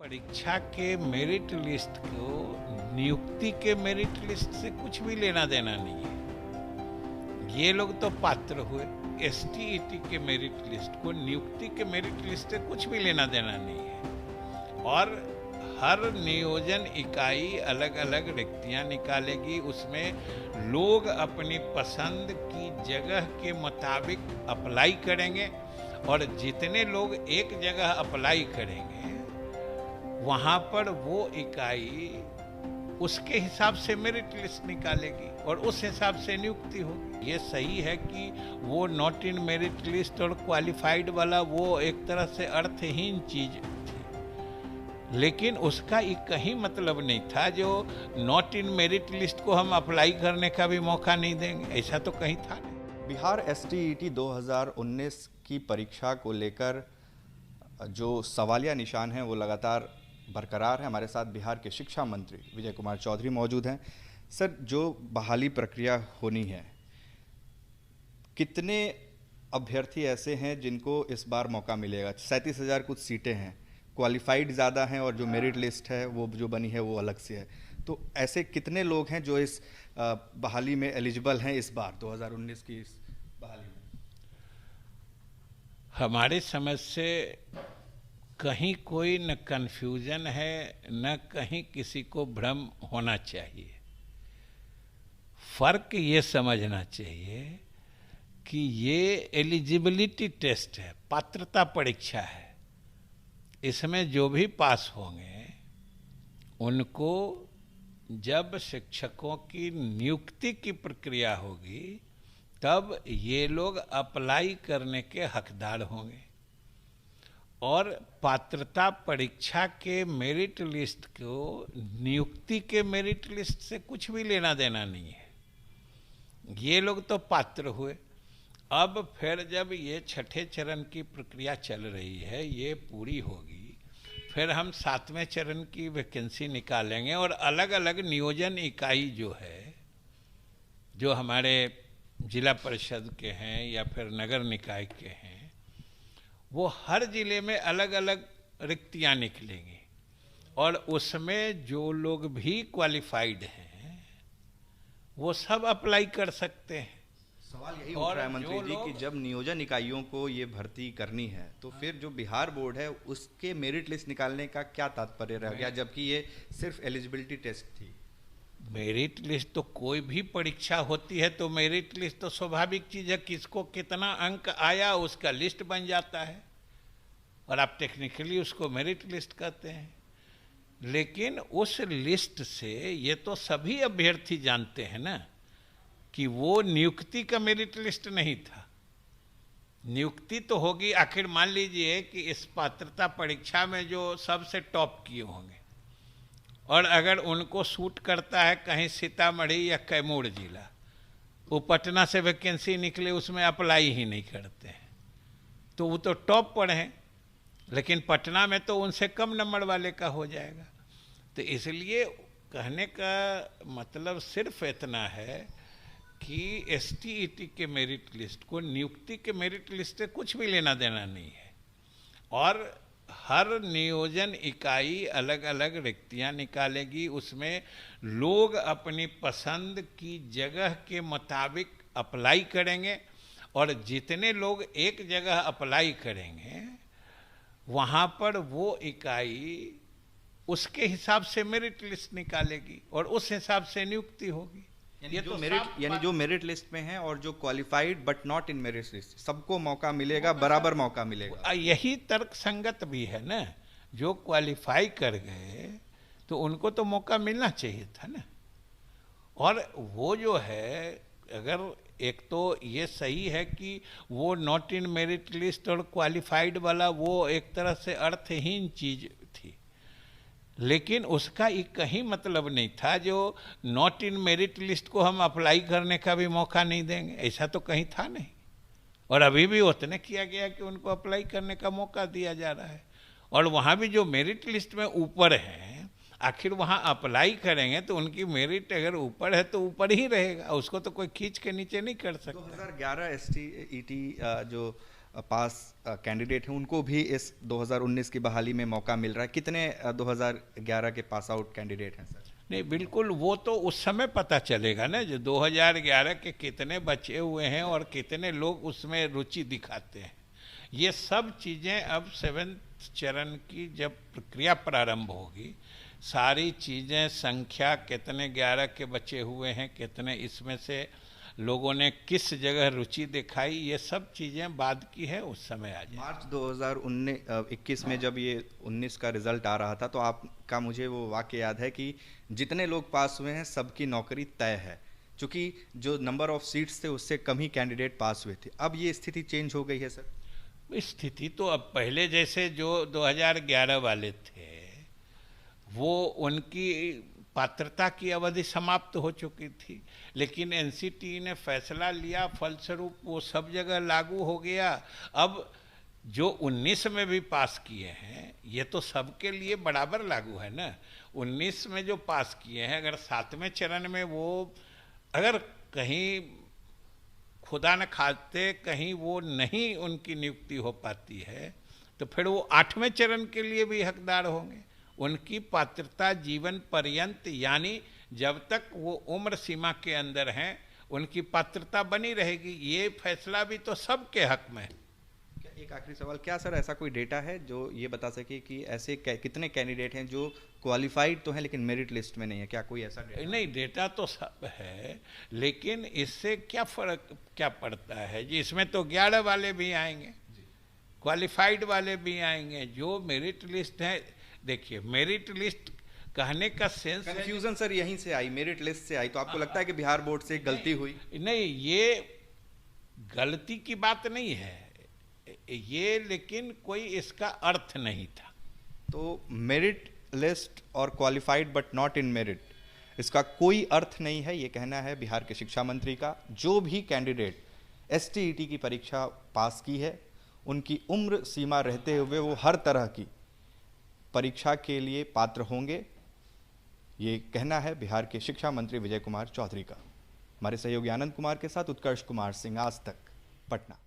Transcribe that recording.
परीक्षा के merit list को नियुक्ति के मेरिट लिस्ट से कुछ भी लेना देना नहीं है। ये लोग तो पात्र हुए। एसटीईटी के मेरिट लिस्ट को नियुक्ति के मेरिट लिस्ट से कुछ भी लेना देना नहीं है। और हर नियोजन इकाई अलग अलग रिक्तियां निकालेगी, उसमें लोग अपनी पसंद की जगह के मुताबिक अप्लाई करेंगे और जितने लोग एक जगह अप्लाई करेंगे वहाँ पर वो इकाई उसके हिसाब से मेरिट लिस्ट निकालेगी और उस हिसाब से नियुक्ति होगी। ये सही है कि वो नॉट इन मेरिट लिस्ट और क्वालिफाइड वाला वो एक तरह से अर्थहीन चीज थी, लेकिन उसका एक कहीं मतलब नहीं था जो नॉट इन मेरिट लिस्ट को हम अप्लाई करने का भी मौका नहीं देंगे, ऐसा तो कहीं था नहीं। बिहार एसटीईटी 2019 की परीक्षा को लेकर जो सवालिया निशान हैं वो लगातार बरकरार है। हमारे साथ बिहार के शिक्षा मंत्री विजय कुमार चौधरी मौजूद हैं। सर, जो बहाली प्रक्रिया होनी है, कितने अभ्यर्थी ऐसे हैं जिनको इस बार मौका मिलेगा? 37,000 कुछ सीटें हैं, क्वालिफाइड ज़्यादा हैं और जो मेरिट लिस्ट है वो जो बनी है वो अलग से है। तो ऐसे कितने लोग हैं जो इस बहाली में एलिजिबल हैं इस बार 2019 की इस बहाली में? हमारे समझ से कहीं कोई न कन्फ्यूजन है न कहीं किसी को भ्रम होना चाहिए। फर्क ये समझना चाहिए कि ये एलिजिबिलिटी टेस्ट है, पात्रता परीक्षा है। इसमें जो भी पास होंगे उनको जब शिक्षकों की नियुक्ति की प्रक्रिया होगी तब ये लोग अप्लाई करने के हकदार होंगे। और पात्रता परीक्षा के मेरिट लिस्ट को नियुक्ति के मेरिट लिस्ट से कुछ भी लेना देना नहीं है। ये लोग तो पात्र हुए। अब फिर जब ये छठे चरण की प्रक्रिया चल रही है, ये पूरी होगी, फिर हम 7वें चरण की वैकेंसी निकालेंगे और अलग अलग नियोजन इकाई जो है, जो हमारे जिला परिषद के हैं या फिर नगर निकाय के हैं, वो हर जिले में अलग अलग रिक्तियां निकलेंगी और उसमें जो लोग भी क्वालिफाइड हैं वो सब अप्लाई कर सकते हैं। सवाल यही उठ रहा है मंत्री जी कि जब नियोजन इकाइयों को ये भर्ती करनी है तो फिर जो बिहार बोर्ड है उसके मेरिट लिस्ट निकालने का क्या तात्पर्य रह गया, जबकि ये सिर्फ एलिजिबिलिटी टेस्ट थी? मेरिट लिस्ट तो कोई भी परीक्षा होती है तो मेरिट लिस्ट तो स्वाभाविक चीज है, किसको कितना अंक आया उसका लिस्ट बन जाता है और आप टेक्निकली उसको मेरिट लिस्ट कहते हैं। लेकिन उस लिस्ट से ये तो सभी अभ्यर्थी जानते हैं ना कि वो नियुक्ति का मेरिट लिस्ट नहीं था। नियुक्ति तो होगी, आखिर मान लीजिए कि इस पात्रता परीक्षा में जो सबसे टॉप किए होंगे और अगर उनको सूट करता है कहीं सीतामढ़ी या कैमूर जिला, वो पटना से वैकेंसी निकले उसमें अप्लाई ही नहीं करते हैं, तो वो तो टॉप पर हैं, लेकिन पटना में तो उनसे कम नंबर वाले का हो जाएगा। तो इसलिए कहने का मतलब सिर्फ इतना है कि एसटीईटी के मेरिट लिस्ट को नियुक्ति के मेरिट लिस्ट से कुछ भी लेना देना नहीं है। और हर नियोजन इकाई अलग अलग रिक्तियां निकालेगी, उसमें लोग अपनी पसंद की जगह के मुताबिक अप्लाई करेंगे और जितने लोग एक जगह अप्लाई करेंगे वहाँ पर वो इकाई उसके हिसाब से मेरिट लिस्ट निकालेगी और उस हिसाब से नियुक्ति होगी। ये तो जो मेरिट लिस्ट में है और जो qualified but not in merit list, सबको मौका मिलेगा, बराबर मौका मिलेगा। यही तर्क संगत भी है ना। जो क्वालिफाई कर गए तो उनको तो मौका मिलना चाहिए था ना। और वो जो है, अगर एक तो ये सही है कि वो नॉट इन मेरिट लिस्ट और क्वालिफाइड वाला वो एक तरह से अर्थहीन चीज थी, लेकिन उसका एक कहीं मतलब नहीं था जो नॉट इन मेरिट लिस्ट को हम अप्लाई करने का भी मौका नहीं देंगे, ऐसा तो कहीं था नहीं। और अभी भी उतने किया गया कि उनको अप्लाई करने का मौका दिया जा रहा है। और वहाँ भी जो मेरिट लिस्ट में ऊपर हैं, आखिर वहाँ अप्लाई करेंगे तो उनकी मेरिट अगर ऊपर है तो ऊपर ही रहेगा, उसको तो कोई खींच के नीचे नहीं कर सकता। 2011 एसटीईटी जो पास कैंडिडेट हैं उनको भी इस 2019 की बहाली में मौका मिल रहा है? कितने 2011 के पास आउट कैंडिडेट हैं सर? नहीं, बिल्कुल, वो तो उस समय पता चलेगा ना, जो 2011 के कितने बचे हुए हैं और कितने लोग उसमें रुचि दिखाते हैं। ये सब चीज़ें अब 7वें चरण की जब प्रक्रिया प्रारंभ होगी, सारी चीज़ें, संख्या, कितने 11 के बचे हुए हैं, कितने इसमें से लोगों ने किस जगह रुचि दिखाई, ये सब चीज़ें बाद की है, उस समय आ जाए। मार्च 2021 में जब ये 19 का रिजल्ट आ रहा था तो आपका मुझे वो वाक्य याद है कि जितने लोग पास हुए हैं सबकी नौकरी तय है, क्योंकि जो नंबर ऑफ सीट्स थे उससे कम ही कैंडिडेट पास हुए थे। अब ये स्थिति चेंज हो गई है सर? स्थिति तो अब पहले जैसे जो 2011 वाले थे वो उनकी पात्रता की अवधि समाप्त हो चुकी थी, लेकिन एनसीटी ने फैसला लिया, फलस्वरूप वो सब जगह लागू हो गया। अब जो 19 में भी पास किए हैं ये तो सबके लिए बराबर लागू है ना। 19 में जो पास किए हैं, अगर 7वें चरण में वो अगर कहीं खुदा न खाते कहीं वो नहीं उनकी नियुक्ति हो पाती है तो फिर वो 8वें चरण के लिए भी हकदार होंगे। उनकी पात्रता जीवन पर्यंत, यानी जब तक वो उम्र सीमा के अंदर हैं उनकी पात्रता बनी रहेगी। ये फैसला भी तो सबके हक में है। एक आखिरी सवाल, क्या सर ऐसा कोई डेटा है जो ये बता सके कि ऐसे कितने कैंडिडेट हैं जो क्वालिफाइड तो हैं लेकिन मेरिट लिस्ट में नहीं है? क्या कोई ऐसा डेटा? नहीं, डेटा तो सब है, लेकिन इससे क्या फर्क क्या पड़ता है जी? इसमें तो 11 वाले भी आएंगे, क्वालिफाइड वाले भी आएंगे, जो मेरिट लिस्ट है। देखिए, मेरिट लिस्ट कहने का सेंस, कंफ्यूजन सर यहीं से आई, मेरिट लिस्ट से आई। तो आपको लगता है कि बिहार बोर्ड से गलती हुई? नहीं, ये गलती की बात नहीं है ये, लेकिन कोई इसका अर्थ नहीं था। तो मेरिट लिस्ट और qualified but not in merit, इसका कोई अर्थ नहीं है, ये कहना है बिहार के शिक्षा मंत्री का। जो भी कैंडिडेट एसटीईटी की परीक्षा पास की है उनकी उम्र सीमा रहते हुए वो हर तरह की परीक्षा के लिए पात्र होंगे, ये कहना है बिहार के शिक्षा मंत्री विजय कुमार चौधरी का। हमारे सहयोगी आनंद कुमार के साथ उत्कर्ष कुमार सिंह, आज तक, पटना।